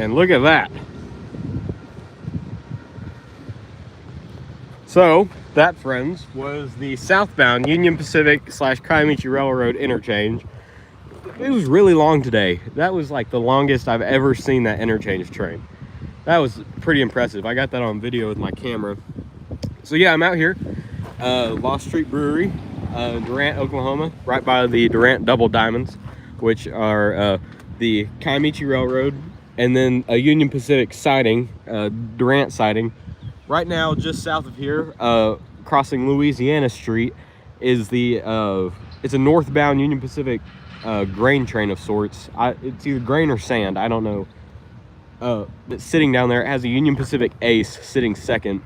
And look at that. So that, friends, was the southbound Union Pacific / Kiamichi Railroad interchange. It was really long today. That was like the longest I've ever seen that interchange train. That was pretty impressive. I got that on video with my camera. So yeah, I'm out here, Lost Street Brewery, Durant, Oklahoma, right by the Durant Double Diamonds, which are the Kiamichi Railroad, and then a Union Pacific siding, Durant siding. Right now, just south of here, crossing Louisiana Street, is the it's a northbound Union Pacific grain train of sorts. It's either grain or sand, I don't know. That's sitting down there. It has a Union Pacific Ace sitting second.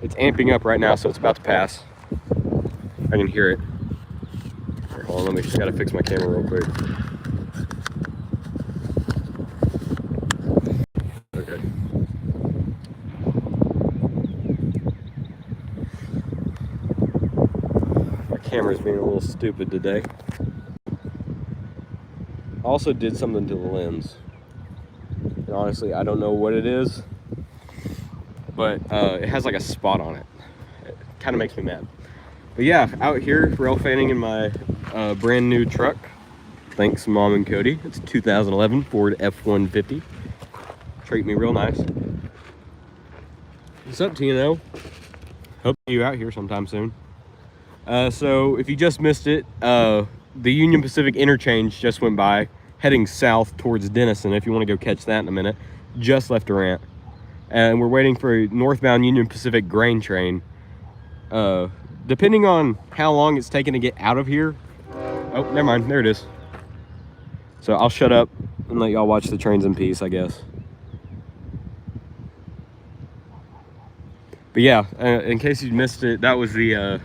It's amping up right now, so it's about to pass. I can hear it. Here, hold on, just gotta fix my camera real quick. Okay. My camera's being a little stupid today. Also did something to the lens. And honestly, I don't know what it is, but it has like a spot on it. It kind of makes me mad. But yeah, out here railfanning in my brand new truck. Thanks, Mom and Cody. It's a 2011 Ford F-150. Treat me real nice. What's up, TNO? Hope you out here sometime soon. So if you just missed it, the Union Pacific interchange just went by, heading south towards Denison. If you want to go catch that in a minute, just left Durant, and we're waiting for a northbound Union Pacific grain train. Depending on how long it's taken to get out of here. Oh, never mind, there it is. So I'll shut up and let y'all watch the trains in peace, I guess. But yeah, in case you missed it, that was the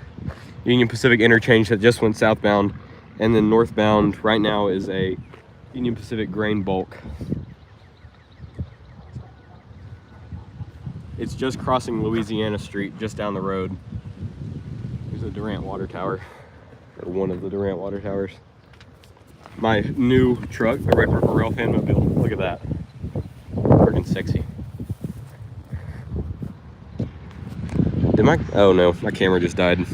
Union Pacific interchange that just went southbound, and then northbound right now is a Union Pacific grain bulk. It's just crossing Louisiana Street, just down the road. There's a Durant water tower, or one of the Durant water towers. My new truck, the Red River Railfan mobile. Look at that. Freaking sexy. Oh no, my camera just died.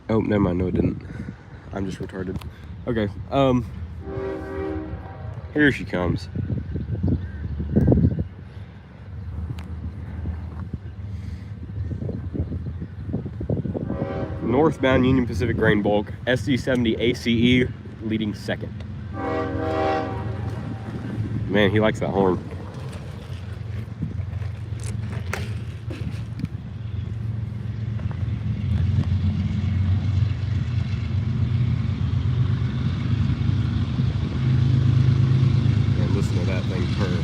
Oh, never mind, no it didn't. I'm just retarded. Okay, here she comes. Northbound Union Pacific grain bulk, SD70 ACE leading second. Man, he likes that horn. That thing purr.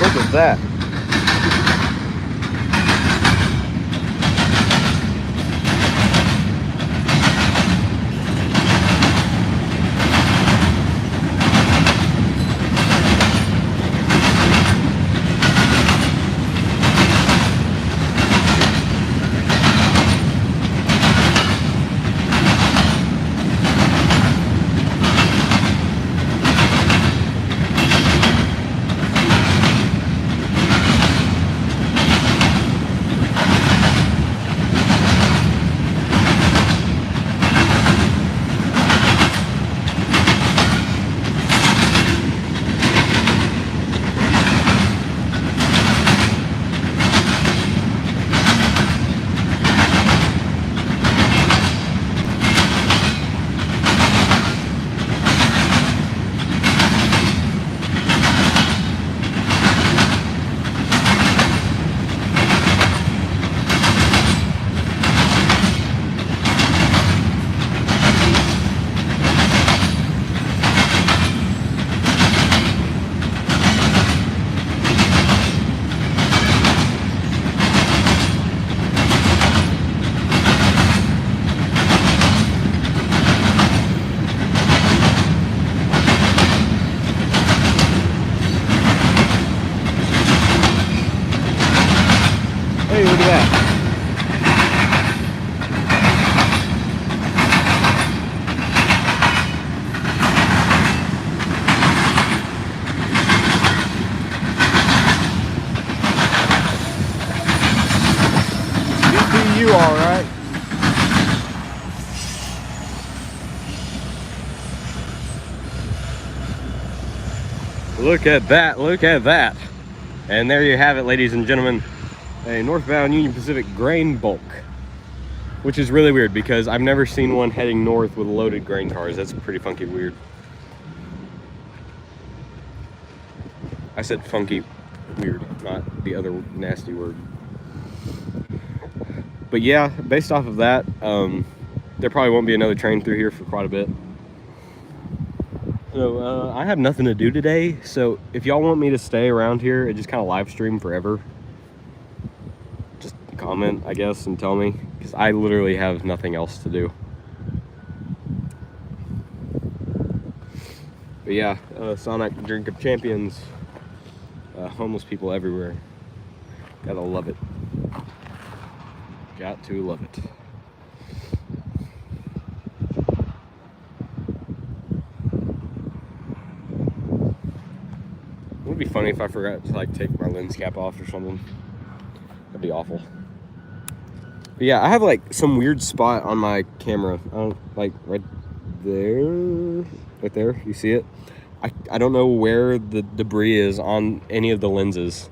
Look at that. you all right. Look at that, look at that. And there you have it, ladies and gentlemen, a northbound Union Pacific grain bulk, which is really weird because I've never seen one heading north with loaded grain cars. That's pretty funky weird. I said funky weird, not the other nasty word. But yeah, based off of that, there probably won't be another train through here for quite a bit. So I have nothing to do today, so if y'all want me to stay around here and just kind of live stream forever, just comment, I guess, and tell me, because I literally have nothing else to do. But yeah, Sonic Drink of Champions, homeless people everywhere. Gotta love it. Got to love it. It would be funny if I forgot to like take my lens cap off or something. That'd be awful. But yeah, I have like some weird spot on my camera. I don't like right there. You see it? I don't know where the debris is on any of the lenses.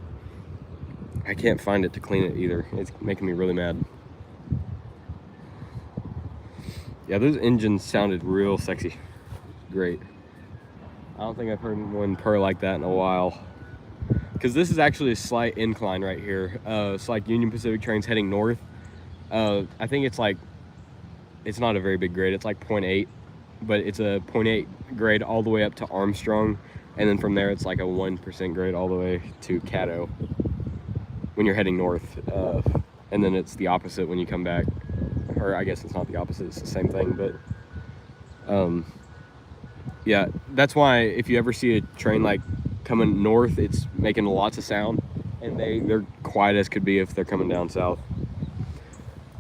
I can't find it to clean it either. It's making me really mad. Yeah, those engines sounded real sexy. Great. I don't think I've heard one purr like that in a while. Because this is actually a slight incline right here. It's like Union Pacific trains heading north. I think it's like, it's not a very big grade. It's like 0.8, but it's a 0.8 grade all the way up to Armstrong. And then from there, it's like a 1% grade all the way to Caddo when you're heading north. And then it's the opposite when you come back. Or I guess it's not the opposite, it's the same thing, but yeah, that's why if you ever see a train like coming north, it's making lots of sound, and they're quiet as could be if they're coming down south.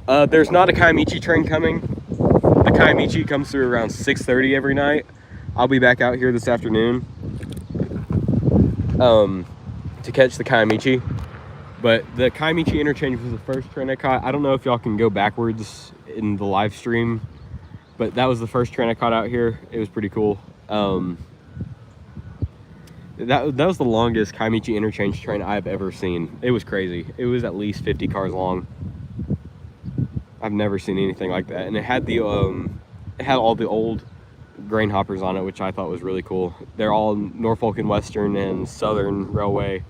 There's not a Kiamichi train coming. The Kiamichi comes through around 6:30 every night. I'll be back out here this afternoon to catch the Kiamichi. But the Kiamichi Interchange was the first train I caught. I don't know if y'all can go backwards in the live stream, but that was the first train I caught out here. It was pretty cool. That was the longest Kiamichi Interchange train I've ever seen. It was crazy. It was at least 50 cars long. I've never seen anything like that. And it had it had all the old grain hoppers on it, which I thought was really cool. They're all Norfolk and Western and Southern Railway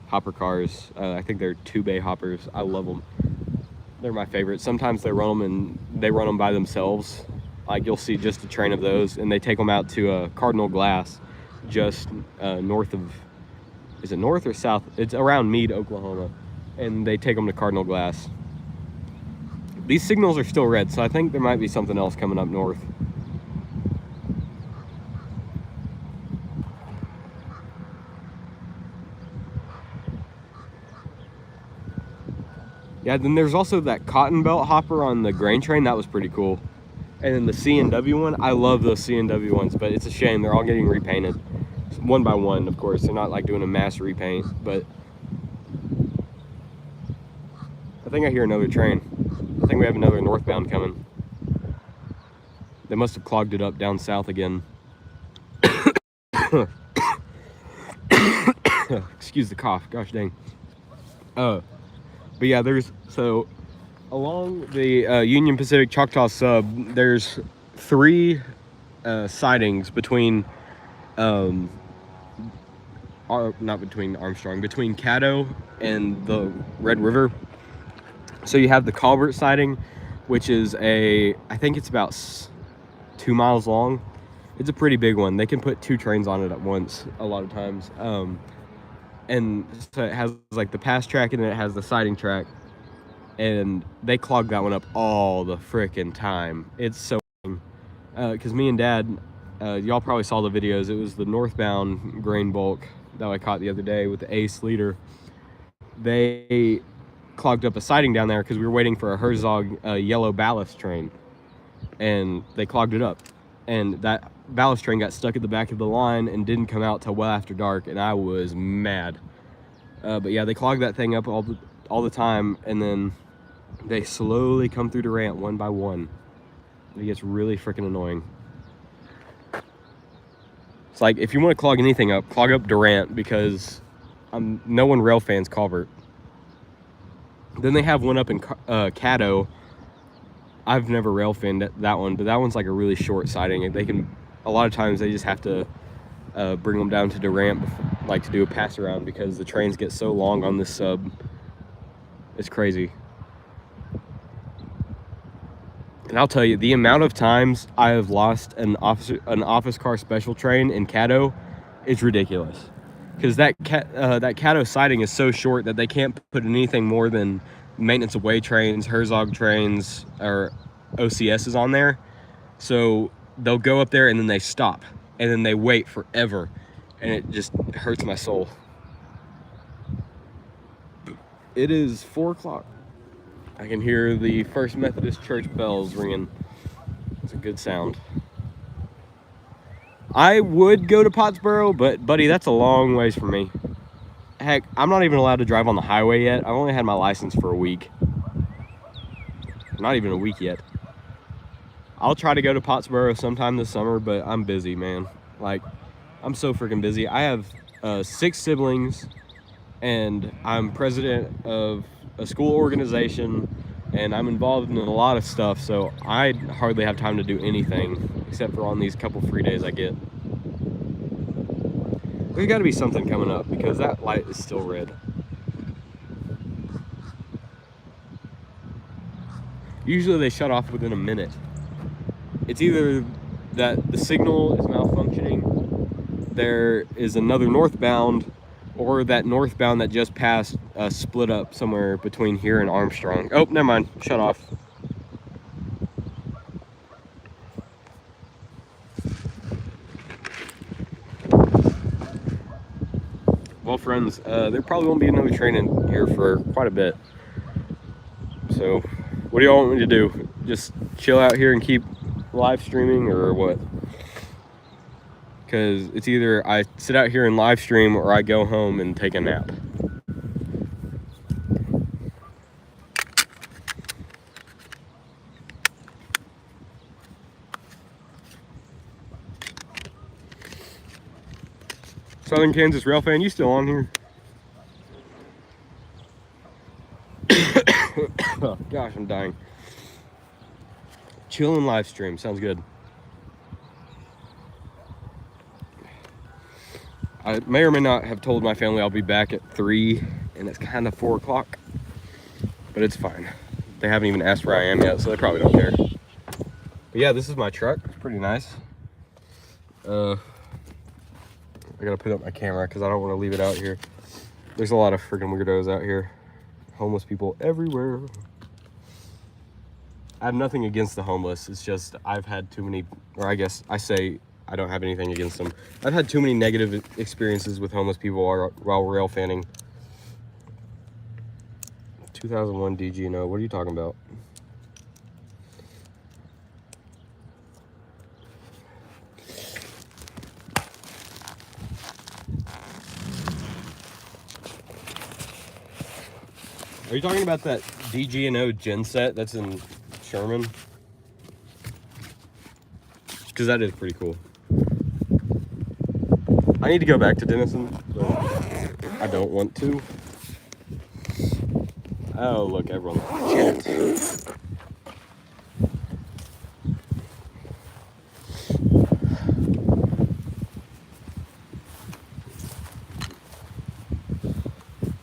hopper cars. I think they're 2-bay hoppers. I love them. They're my favorite. Sometimes they run them by themselves. Like you'll see just a train of those, and they take them out to Cardinal Glass, just north of, is it north or south? It's around Meade, Oklahoma, and they take them to Cardinal Glass. These signals are still red, so I think there might be something else coming up north. Yeah, then there's also that cotton belt hopper on the grain train. That was pretty cool. And then the C&W one, I love those C&W ones, but it's a shame they're all getting repainted. One by one, of course. They're not like doing a mass repaint, but I think I hear another train. I think we have another northbound coming. They must have clogged it up down south again. Excuse the cough, gosh dang. But yeah, so along the Union Pacific Choctaw sub, there's 3 sidings between, not between Armstrong, between Caddo and the Red River. So you have the Culvert Siding, which is I think it's about 2 miles long. It's a pretty big one. They can put 2 trains on it at once a lot of times. And so it has like the pass track and then it has the siding track, and they clog that one up all the frickin' time. It's so because me and Dad, y'all probably saw the videos. It was the northbound grain bulk that I caught the other day with the Ace leader. They clogged up a siding down there because we were waiting for a Herzog yellow ballast train, and they clogged it up, and that ballast train got stuck at the back of the line and didn't come out till well after dark, and I was mad. But yeah, they clogged that thing up all the time, and then They slowly come through Durant one by one. It gets really freaking annoying. It's like, if you want to clog anything up, clog up Durant, because no one Railfans Culvert. Then they have one up in Caddo. I've never Railfanned that one, but that one's like a really short siding. They can, a lot of times they just have to bring them down to Durant, like to do a pass around, because the trains get so long on this sub. It's crazy. And I'll tell you, the amount of times I have lost an office car special train in Caddo is ridiculous. Because that Caddo siding is so short that they can't put anything more than maintenance away trains, Herzog trains, or OCSs on there. So they'll go up there and then they stop. And then they wait forever. And it just hurts my soul. It is 4 o'clock. I can hear the First Methodist Church bells ringing. It's a good sound. I would go to Pottsboro, but buddy, that's a long ways from me. Heck, I'm not even allowed to drive on the highway yet. I've only had my license for a week. Not even a week yet. I'll try to go to Pottsboro sometime this summer, but I'm busy, man. Like, I'm so freaking busy. I have 6 siblings, and I'm president of a school organization, and I'm involved in a lot of stuff, so I hardly have time to do anything except for on these couple free days I get. There's got to be something coming up, because that light is still red. Usually they shut off within a minute. It's either that the signal is malfunctioning, there is another northbound, or that northbound that just passed split up somewhere between here and Armstrong. Oh, never mind. Shut off. Well, friends, there probably won't be another train in here for quite a bit. So, what do y'all want me to do? Just chill out here and keep live streaming, or what? Because it's either I sit out here and live stream, or I go home and take a nap. Southern Kansas Railfan, you still on here? Oh gosh, I'm dying. Chill and live stream, sounds good. I may or may not have told my family I'll be back at 3, and it's kind of 4 o'clock, but it's fine. They haven't even asked where I am yet, so they probably don't care. But yeah, this is my truck. It's pretty nice. I gotta put up my camera because I don't want to leave it out here. There's a lot of freaking weirdos out here. Homeless people everywhere. I have nothing against the homeless. It's just I've had too many, or I guess I say I don't have anything against them. I've had too many negative experiences with homeless people while railfanning. 2001 DGNO, what are you talking about? Are you talking about that DGNO genset that's in Sherman? Because that is pretty cool. I need to go back to Denison, but I don't want to. Oh, look, everyone. Shit.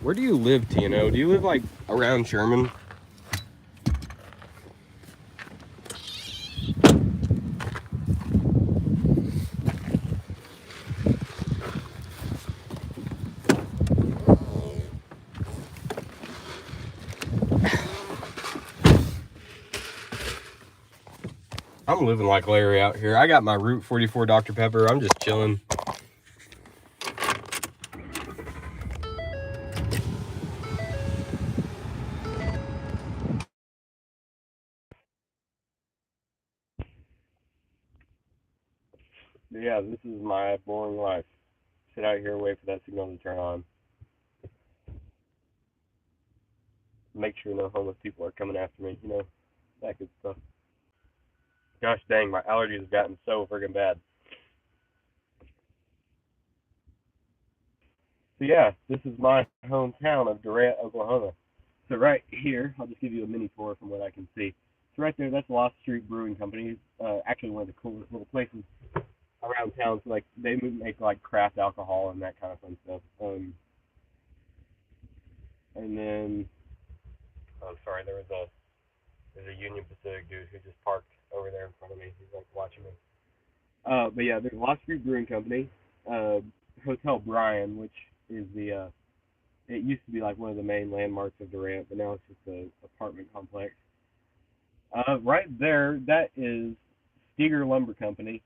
Where do you live, TNO? Do you live like around Sherman? I'm living like Larry out here. I got my Route 44 Dr. Pepper. I'm just chilling. Yeah, this is my boring life. Sit out here and wait for that signal to turn on. make sure no homeless people are coming after me, that good stuff. Gosh dang, my allergies have gotten so friggin' bad. So yeah, this is my hometown of Durant, Oklahoma. So right here, I'll just give you a mini tour from what I can see. So right there, that's Lost Street Brewing Company. Actually, one of the coolest little places around town. So like they make like craft alcohol and that kind of fun stuff. And then, oh sorry, there's a Union Pacific dude who just parked over there in front of me. He's like watching me. But yeah, there's Lost Street Brewing Company, Hotel Bryan, which is it used to be like one of the main landmarks of Durant, but now it's just a apartment complex. Right there, that is Steger Lumber Company.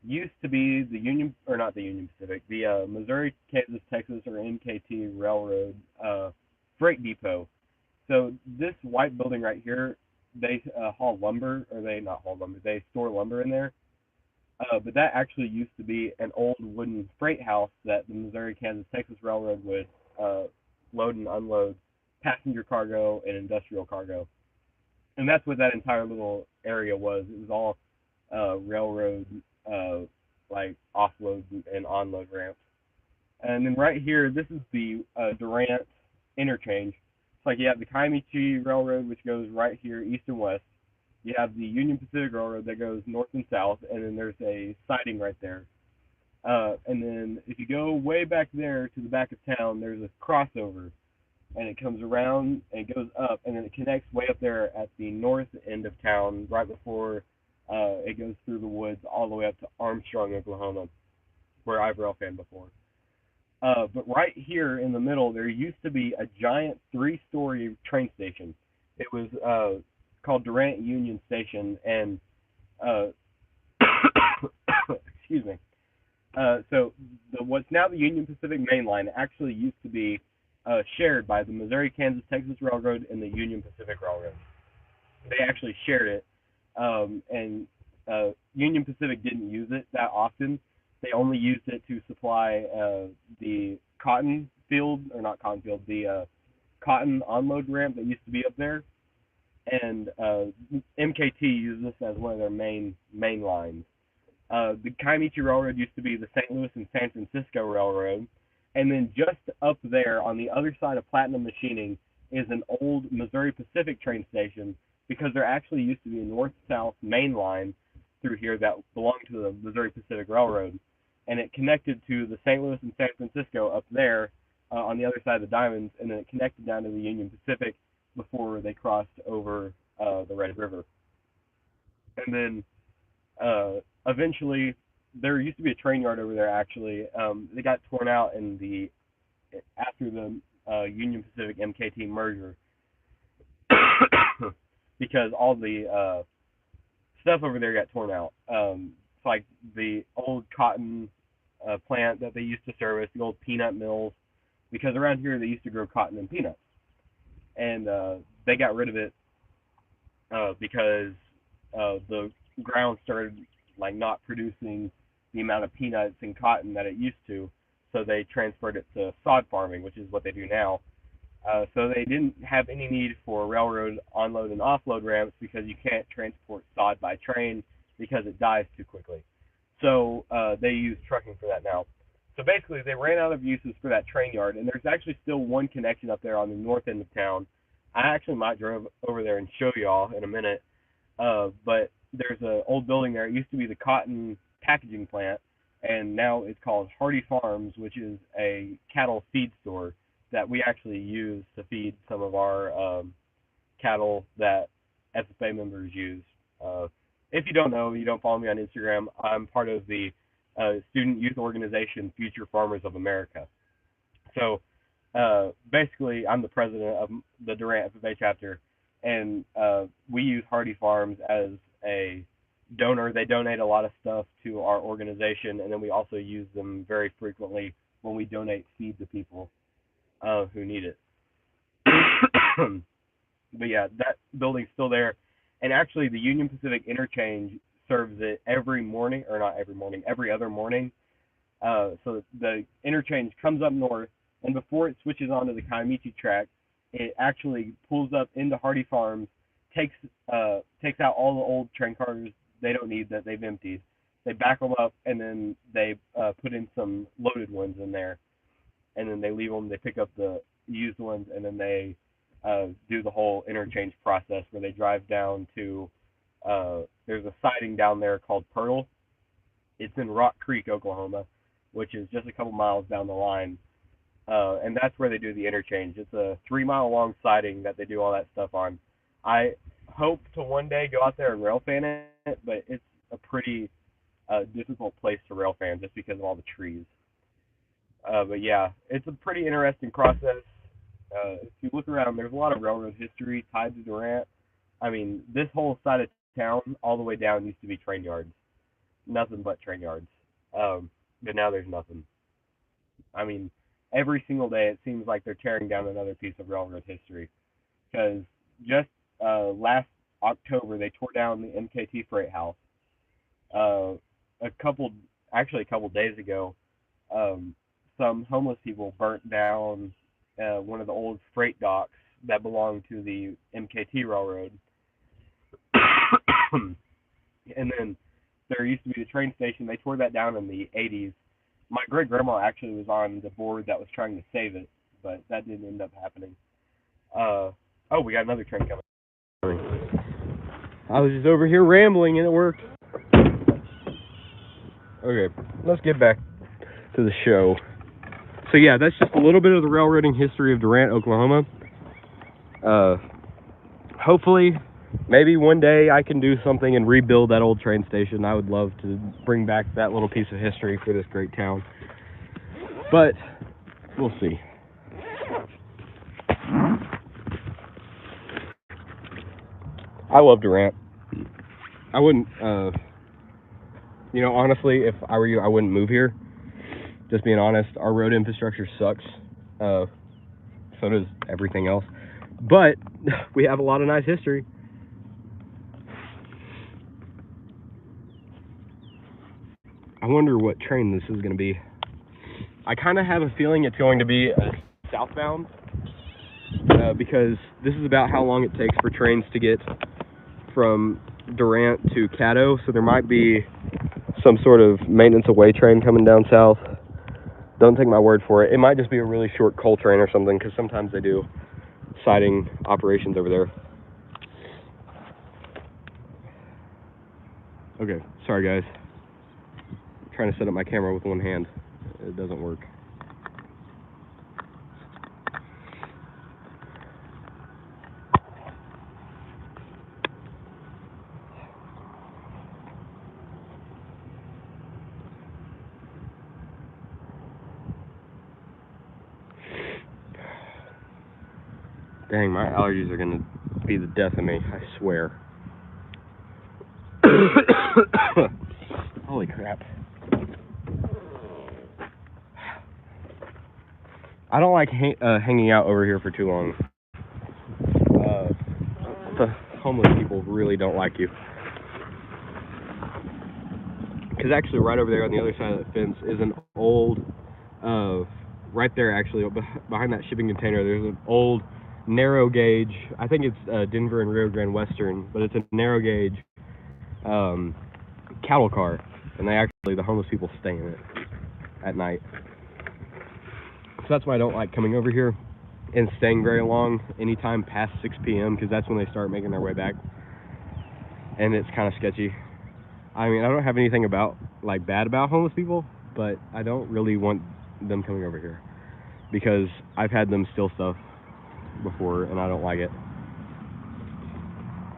Used to be the Union, or not the Union Pacific, the Missouri, Kansas, Texas, or MKT Railroad freight depot. So this white building right here, they haul lumber, or they not haul lumber, they store lumber in there. But that actually used to be an old wooden freight house that the Missouri, Kansas, Texas Railroad would load and unload passenger cargo and industrial cargo. And that's what that entire little area was. It was all railroad, like offload and onload ramps. And then right here, this is the Durant Interchange. It's like you have the Kiamichi Railroad, which goes right here, east and west. You have the Union Pacific Railroad that goes north and south, and then there's a siding right there. And then if you go way back there to the back of town, there's a crossover, and it comes around and it goes up, and then it connects way up there at the north end of town, right before it goes through the woods all the way up to Armstrong, Oklahoma, where I've railfanned before. But right here in the middle, there used to be a giant 3-story train station. It was called Durant Union Station, and excuse me. So what's now the Union Pacific Main Line actually used to be shared by the Missouri, Kansas, Texas Railroad and the Union Pacific Railroad. They actually shared it, and Union Pacific didn't use it that often. They only used it to supply the cotton field, or not cotton field, the cotton unload ramp that used to be up there. And MKT used this as one of their main lines. The Kiamichi Railroad used to be the St. Louis and San Francisco Railroad. And then just up there on the other side of Platinum Machining is an old Missouri Pacific train station, because there actually used to be a north-south main line through here that belonged to the Missouri Pacific Railroad. And it connected to the St. Louis and San Francisco up there on the other side of the Diamonds, and then it connected down to the Union Pacific before they crossed over the Red River. And then eventually, there used to be a train yard over there. Actually, they got torn out after the Union Pacific MKT merger, because all the stuff over there got torn out. It's like the old cotton plant that they used to service, the old peanut mills, because around here they used to grow cotton and peanuts, and they got rid of it because the ground started like not producing the amount of peanuts and cotton that it used to, so they transferred it to sod farming, which is what they do now. So they didn't have any need for railroad onload and offload ramps, because you can't transport sod by train because it dies too quickly. So they use trucking for that now. So basically, they ran out of uses for that train yard, and there's actually still one connection up there on the north end of town. I actually might drive over there and show y'all in a minute, but there's an old building there. It used to be the cotton packaging plant, and now it's called Hardy Farms, which is a cattle feed store that we actually use to feed some of our cattle that SFA members use. If you don't know, you don't follow me on Instagram, I'm part of the student youth organization Future Farmers of America. So basically, I'm the president of the Durant FFA chapter, and we use Hardy Farms as a donor. They donate a lot of stuff to our organization, and then we also use them very frequently when we donate feed to people who need it. But yeah, that building's still there, and actually the Union Pacific Interchange serves it every morning, or not every morning, every other morning. So the interchange comes up north, and before it switches onto the Kiamichi track, it actually pulls up into Hardy Farms, takes takes out all the old train cars they don't need that they've emptied. They back them up, and then they put in some loaded ones in there, and then they leave them. They pick up the used ones, and then they do the whole interchange process where they drive down to there's a siding down there called Pearl. It's in Rock Creek, Oklahoma, which is just a couple miles down the line. And that's where they do the interchange. It's a 3 mile long siding that they do all that stuff on. I hope to one day go out there and railfan it, but it's a pretty difficult place to railfan just because of all the trees. But yeah, it's a pretty interesting process. If you look around, there's a lot of railroad history tied to Durant. I mean, this whole side of town, all the way down, used to be train yards. Nothing but train yards. But now there's nothing. I mean, every single day it seems like they're tearing down another piece of railroad history. Because just last October they tore down the MKT Freight House. A couple days ago, some homeless people burnt down one of the old freight docks that belonged to the MKT Railroad. And then there used to be the train station. They tore that down in the 80s. My great grandma actually was on the board that was trying to save it, but that didn't end up happening. We got another train coming. I was just over here rambling and it worked. Okay, let's get back to the show. So yeah, that's just a little bit of the railroading history of Durant, Oklahoma. Hopefully, maybe one day I can do something and rebuild that old train station. I would love to bring back that little piece of history for this great town. But we'll see. I love Durant. I wouldn't, honestly, if I were you, I wouldn't move here. Just being honest, our road infrastructure sucks. So does everything else. But we have a lot of nice history. I wonder what train this is going to be. I kind of have a feeling it's going to be southbound because this is about how long it takes for trains to get from Durant to Caddo. So there might be some sort of maintenance away train coming down south. Don't take my word for it. It might just be a really short coal train or something because sometimes they do siding operations over there. Okay, sorry guys. I'm trying to set up my camera with one hand. It doesn't work. Dang, my allergies are gonna be the death of me, I swear. Holy crap. I don't like hanging out over here for too long. The homeless people really don't like you. Because actually right over there on the other side of the fence is an old, right there actually, behind that shipping container, there's an old narrow gauge, I think it's Denver and Rio Grande Western, but it's a narrow gauge cattle car, and the homeless people stay in it at night. So that's why I don't like coming over here and staying very long anytime past 6 p.m. because that's when they start making their way back, and it's kind of sketchy. I mean, I don't have anything bad about homeless people, but I don't really want them coming over here because I've had them steal stuff before and I don't like it.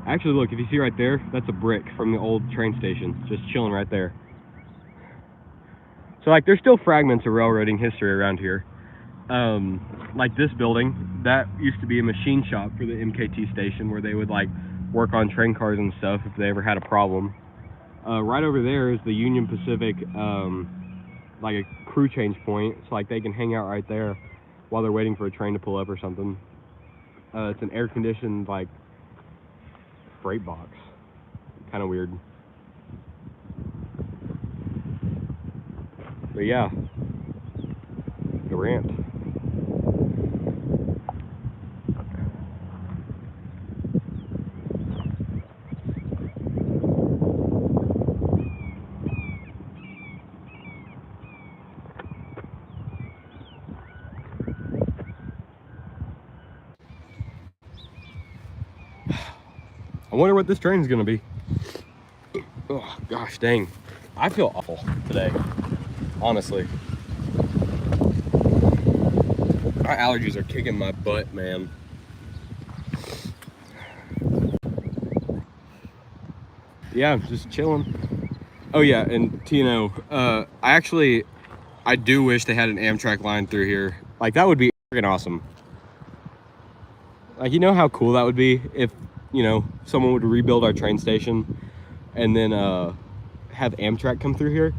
Actually, look, if you see right there, that's a brick from the old train station just chilling right there. So there's still fragments of railroading history around here. Like this building, that used to be a machine shop for the MKT station where they would work on train cars and stuff if they ever had a problem. Right over there is the Union Pacific a crew change point, so they can hang out right there while they're waiting for a train to pull up or something. It's an air-conditioned freight box. Kind of weird. But yeah, Durant. wonder what this train's gonna be. Oh gosh dang, I feel awful today, honestly. My allergies are kicking my butt, man. Yeah, just chilling. Oh yeah, and Tino, I do wish they had an Amtrak line through here. Like, that would be freaking awesome. Like, you know how cool that would be if, you know, someone would rebuild our train station and then have Amtrak come through here?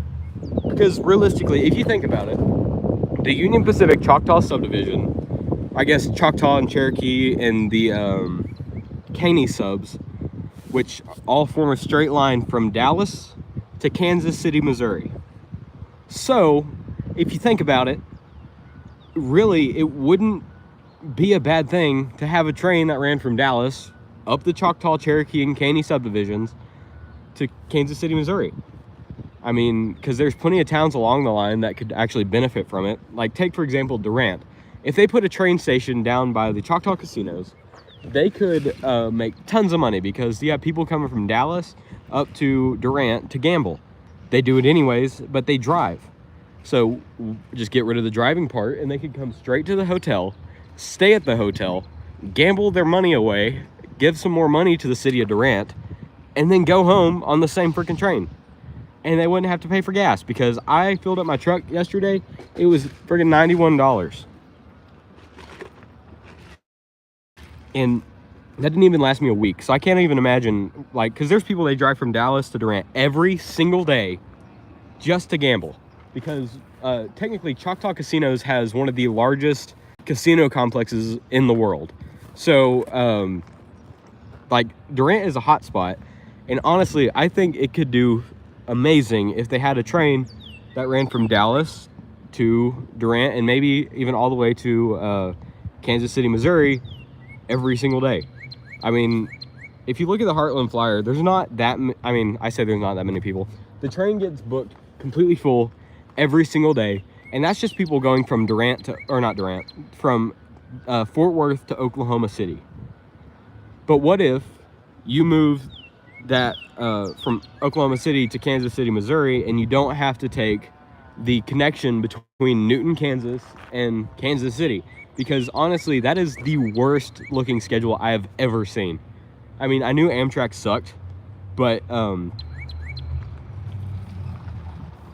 Because realistically, if you think about it, the Union Pacific Choctaw subdivision, I guess Choctaw and Cherokee and the Caney subs, which all form a straight line from Dallas to Kansas City, Missouri. So, if you think about it, really, it wouldn't be a bad thing to have a train that ran from Dallas up the Choctaw, Cherokee, and Caney subdivisions to Kansas City, Missouri. I mean, because there's plenty of towns along the line that could actually benefit from it. Like, take, for example, Durant. If they put a train station down by the Choctaw casinos, they could make tons of money, because you have people coming from Dallas up to Durant to gamble. They do it anyways, but they drive. So just get rid of the driving part, and they could come straight to the hotel, stay at the hotel, gamble their money away, give some more money to the city of Durant, and then go home on the same freaking train. And they wouldn't have to pay for gas, because I filled up my truck yesterday. It was freaking $91. And that didn't even last me a week. So I can't even imagine, like, because there's people, they drive from Dallas to Durant every single day just to gamble. Because technically Choctaw Casinos has one of the largest casino complexes in the world. So like, Durant is a hot spot, and honestly I think it could do amazing if they had a train that ran from Dallas to Durant, and maybe even all the way to Kansas City, Missouri, every single day. I mean, if you look at the Heartland Flyer, there's not that I mean, I say there's not that many people. The train gets booked completely full every single day, and that's just people going from Durant to, or not Durant, from Fort Worth to Oklahoma City. But what if you move that from Oklahoma City to Kansas City, Missouri, and you don't have to take the connection between Newton, Kansas and Kansas City? Because honestly, that is the worst looking schedule I have ever seen. I mean, I knew Amtrak sucked, but I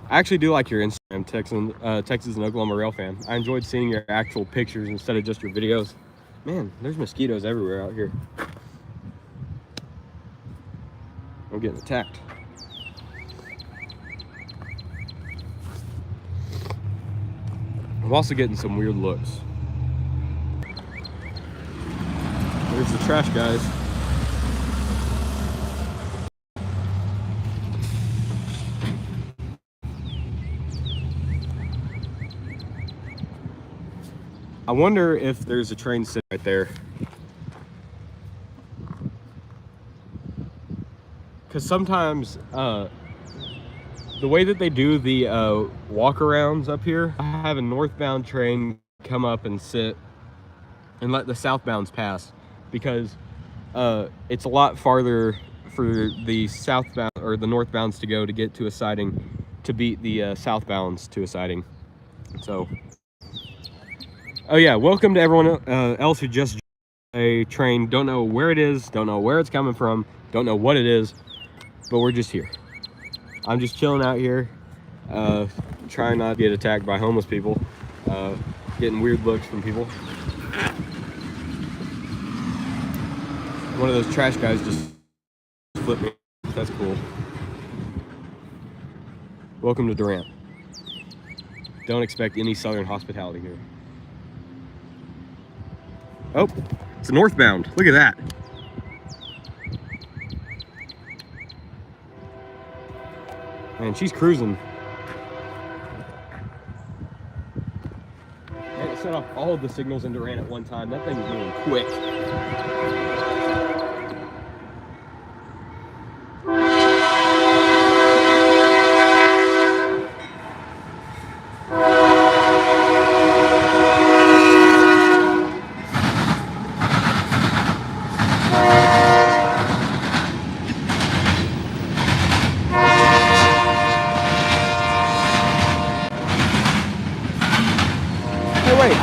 actually do like your Instagram, Texas and Oklahoma Railfan. I enjoyed seeing your actual pictures instead of just your videos. Man, there's mosquitoes everywhere out here. I'm getting attacked. I'm also getting some weird looks. There's the trash guys. I wonder if there's a train sitting right there. Because sometimes the way that they do the walk-arounds up here, I have a northbound train come up and sit and let the southbounds pass, because it's a lot farther for the southbound or the northbounds to go to get to a siding to beat the southbounds to a siding. So, oh yeah, welcome to everyone else who just joined a train. Don't know where it is, don't know where it's coming from, don't know what it is, but we're just here. I'm just chilling out here, trying not to get attacked by homeless people, getting weird looks from people. One of those trash guys just flipped me. That's cool. Welcome to Durant. Don't expect any southern hospitality here. Oh, it's a northbound. Look at that. Man, she's cruising. Man, it set off all of the signals in Durant at one time. That thing's moving quick.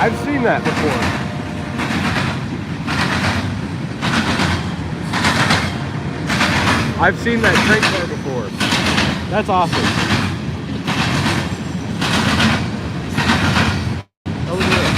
I've seen that before. I've seen that train car before. That's awesome. Over there.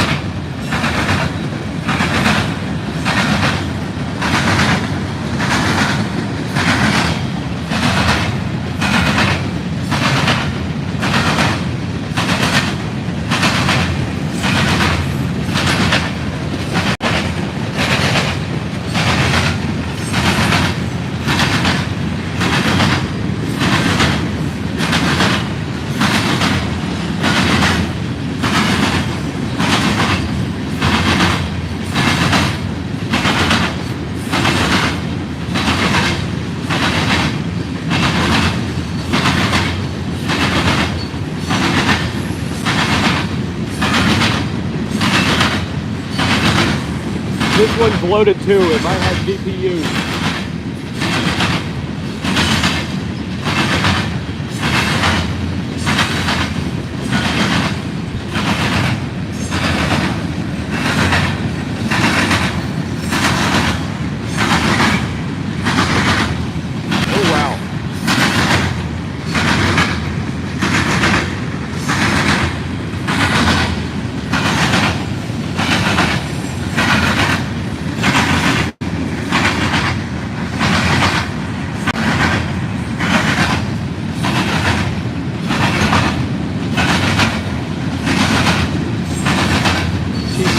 This one's loaded too. It might have DPUs. Oh wow.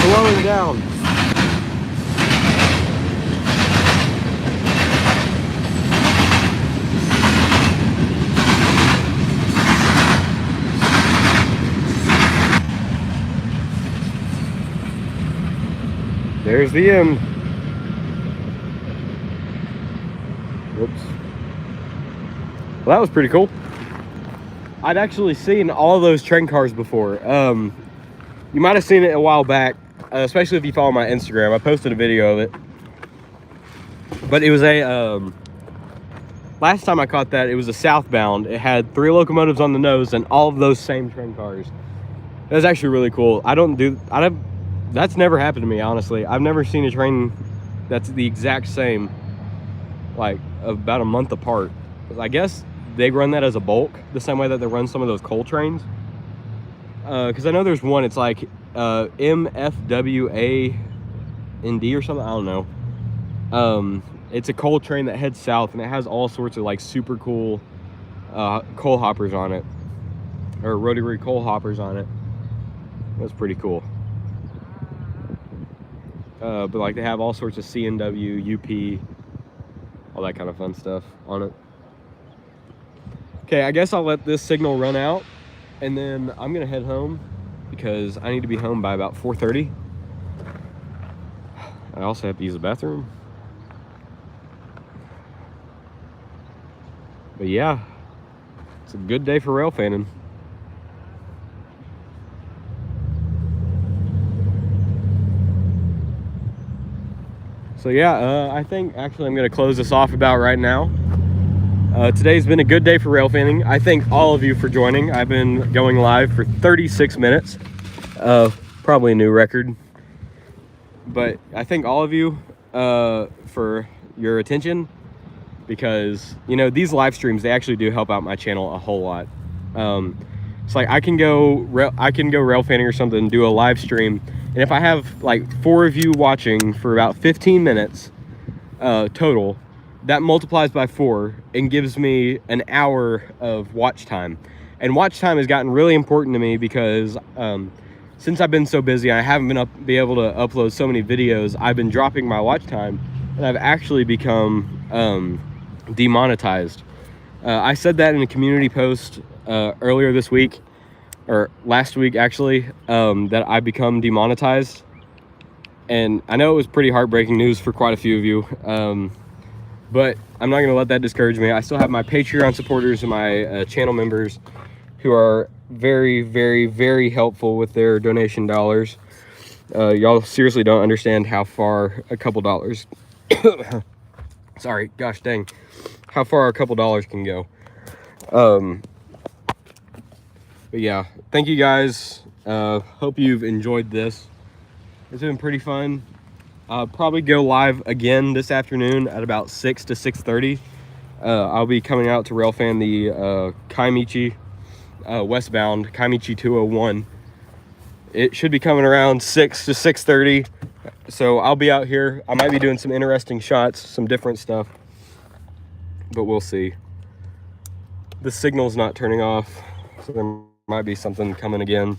Slowing down. There's the end. Whoops. Well, that was pretty cool. I'd actually seen all of those train cars before. You might have seen it a while back. Especially if you follow my Instagram, I posted a video of it. But it was a, last time I caught that, it was a southbound. It had 3 locomotives on the nose and all of those same train cars. It was actually really cool. That's never happened to me, honestly. I've never seen a train that's the exact same, like about a month apart. I guess they run that as a bulk, the same way that they run some of those coal trains. Because I know there's one, it's like MFWAND or something, I don't know. It's a coal train that heads south, and it has all sorts of like super cool coal hoppers on it, or rotary coal hoppers on it. That's pretty cool. But like they have all sorts of CNW, UP, all that kind of fun stuff on it. Okay, I guess I'll let this signal run out, and then I'm gonna head home because I need to be home by about 4:30. I also have to use the bathroom. But yeah, it's a good day for railfanning. So yeah, I think actually I'm gonna close this off about right now. Today's been a good day for railfanning. I thank all of you for joining. I've been going live for 36 minutes. Probably a new record. But I thank all of you for your attention, because you know these live streams, they actually do help out my channel a whole lot. It's like I can go railfanning or something and do a live stream, and if I have like 4 of you watching for about 15 minutes total, that multiplies by 4 and gives me an hour of watch time. And watch time has gotten really important to me because since I've been so busy, I haven't been able to upload so many videos. I've been dropping my watch time, and I've actually become demonetized. I said that in a community post earlier this week, or last week actually, that I become demonetized. And I know it was pretty heartbreaking news for quite a few of you. But I'm not going to let that discourage me. I still have my Patreon supporters and my channel members who are very, very, very helpful with their donation dollars. Y'all seriously don't understand how far a couple dollars, sorry, gosh dang, how far a couple dollars can go. But yeah, thank you guys. Hope you've enjoyed this. It's been pretty fun. Probably go live again this afternoon at about 6 to 6:30. I'll be coming out to Railfan the Kaimichi westbound, Kaimichi 201. It should be coming around 6 to 6:30. So I'll be out here. I might be doing some interesting shots, some different stuff, but we'll see. The signal's not turning off, so there might be something coming again.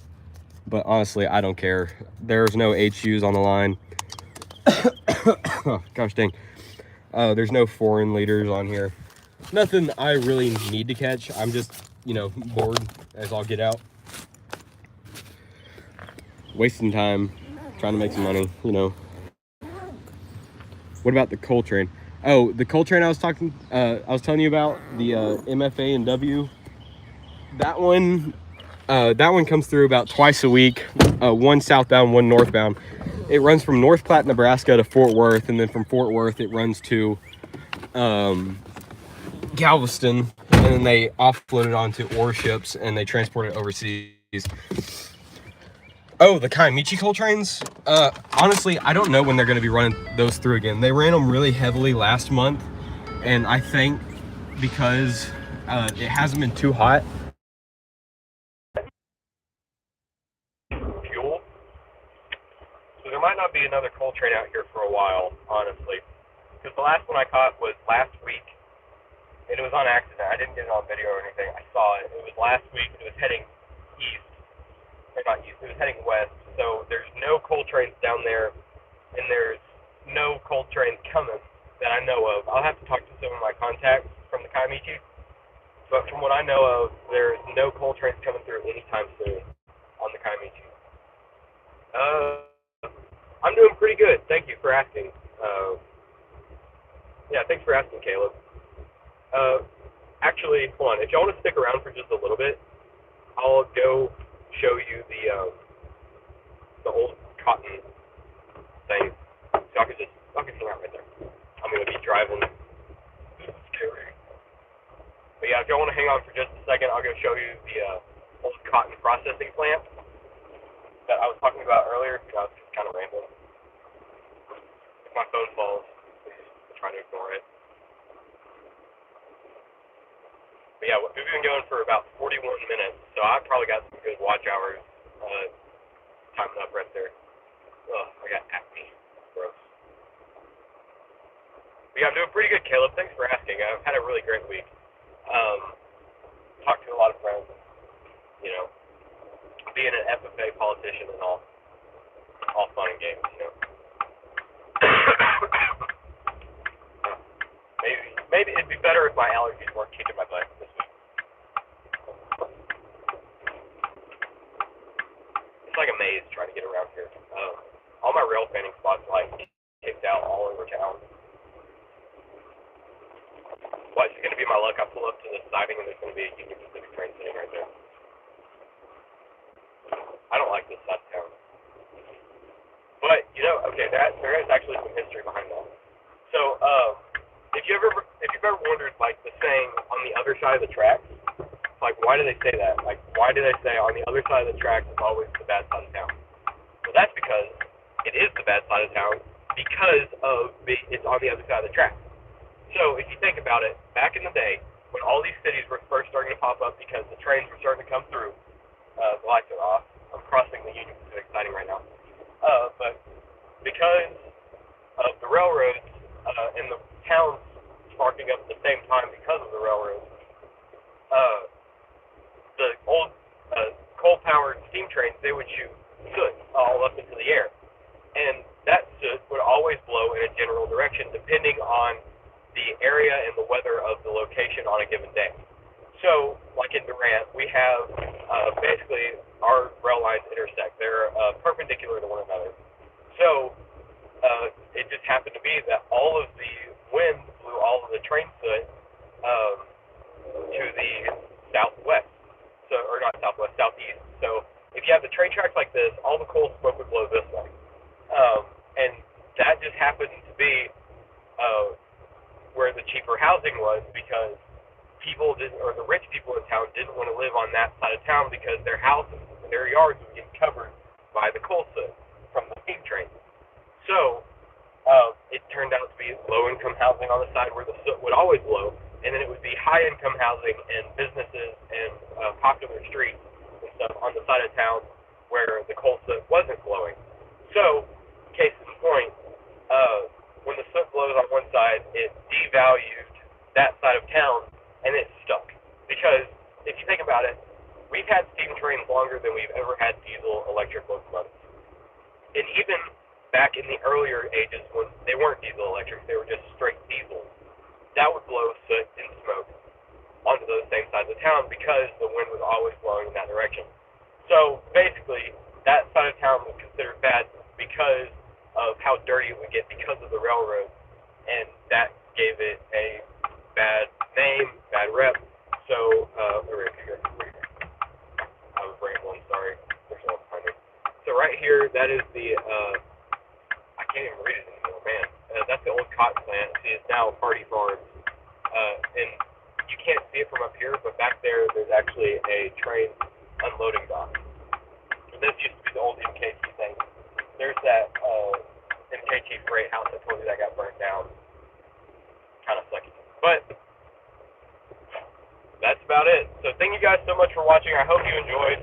But honestly, I don't care. There's no HUs on the line. Oh, gosh dang. There's no foreign leaders on here. Nothing I really need to catch. I'm just, bored as I'll get out. Wasting time, trying to make some money, What about the coal train? Oh, the coal train I was telling you about, the MFA and W. That one comes through about twice a week. One southbound, one northbound. It runs from North Platte, Nebraska to Fort Worth, and then from Fort Worth it runs to Galveston, and then they offload it onto ore ships and they transport it overseas. Oh, the Kaimichi coal trains? Honestly, I don't know when they're going to be running those through again. They ran them really heavily last month, and I think because it hasn't been too hot. Fuel. So there might not be another coal train out here for a while, honestly. Because the last one I caught was last week, and it was on accident. I didn't get it on video or anything. I saw it. It was last week, and it was heading east. Or not east, it was heading west. So there's no coal trains down there, and there's no coal trains coming that I know of. I'll have to talk to some of my contacts from the Kaimichi, but from what I know of, there's no coal trains coming through anytime soon on the Kaimichi. I'm doing pretty good. Thank you for asking. Yeah, thanks for asking, Caleb. Actually, hold on. If y'all want to stick around for just a little bit, I'll go show you the old cotton thing. So I can hang out right there. I'm gonna be driving. This is scary. But yeah, if y'all want to hang on for just a second, I'll go show you the old cotton processing plant that I was talking about earlier. It's just kind of random. If my phone falls, please try to ignore it. But yeah, we've been going for about 41 minutes, so I've probably got some good watch hours timing up right there. Ugh, I got acne. Gross. But yeah, I'm doing pretty good, Caleb. Thanks for asking. I've had a really great week. Talked to a lot of friends. Being an FFA politician and all fun and games, Maybe it'd be better if my allergies weren't kicking my butt this week. It's like a maze trying to get around here. All my railfanning spots kicked out all over town. What, it's going to be my luck? I pull up to the siding and there's going to be a Union Pacific train sitting right there. I don't like this side of town. But, okay, there is actually some history behind that. So, if you've ever wondered, the saying, on the other side of the tracks, why do they say that? Why do they say on the other side of the tracks is always the bad side of town? Well, that's because it is the bad side of town because it's on the other side of the tracks. So, if you think about it, back in the day, when all these cities were first starting to pop up because the trains were starting to come through, the lights are off. I'm crossing the Union Pacific Siding right now. But because of the railroads and the towns sparking up at the same time because of the railroads, the old coal-powered steam trains, they would shoot soot all up into the air. And that soot would always blow in a general direction depending on the area and the weather of the location on a given day. So, like in Durant, we have basically our rail lines intersect. They're perpendicular to one another. So, it just happened to be that all of the wind blew all of the train soot to the southwest. So, or not southwest, southeast. So, if you have the train tracks like this, all the coal smoke would blow this way. And that just happened to be where the cheaper housing was because the rich people in town didn't want to live on that side of town because their houses and their yards would get covered by the coal soot from the steam train. So it turned out to be low-income housing on the side where the soot would always blow, and then it would be high-income housing and businesses and popular streets and stuff on the side of town where the coal soot wasn't blowing. So, case in point, when the soot blows on one side, it devalued that side of town, and it stuck. Because if you think about it, we've had steam trains longer than we've ever had diesel electric locomotives. And even back in the earlier ages when they weren't diesel electric, they were just straight diesel, that would blow soot and smoke onto those same sides of town because the wind was always blowing in that direction. So basically, that side of town was considered bad because of how dirty it would get because of the railroad, and that gave it a bad name, bad rep. So, right here. I was rambling, sorry. There's no one behind me. So right here, that is the, I can't even read it anymore, man. That's the old cotton plant. See, it's now Party Farms. And you can't see it from up here, but back there, there's actually a train unloading dock. And this used to be the old MKT thing. There's that MKT freight house I told you that got burnt down. Kind of sucky. But that's about it. So thank you guys so much for watching. I hope you enjoyed.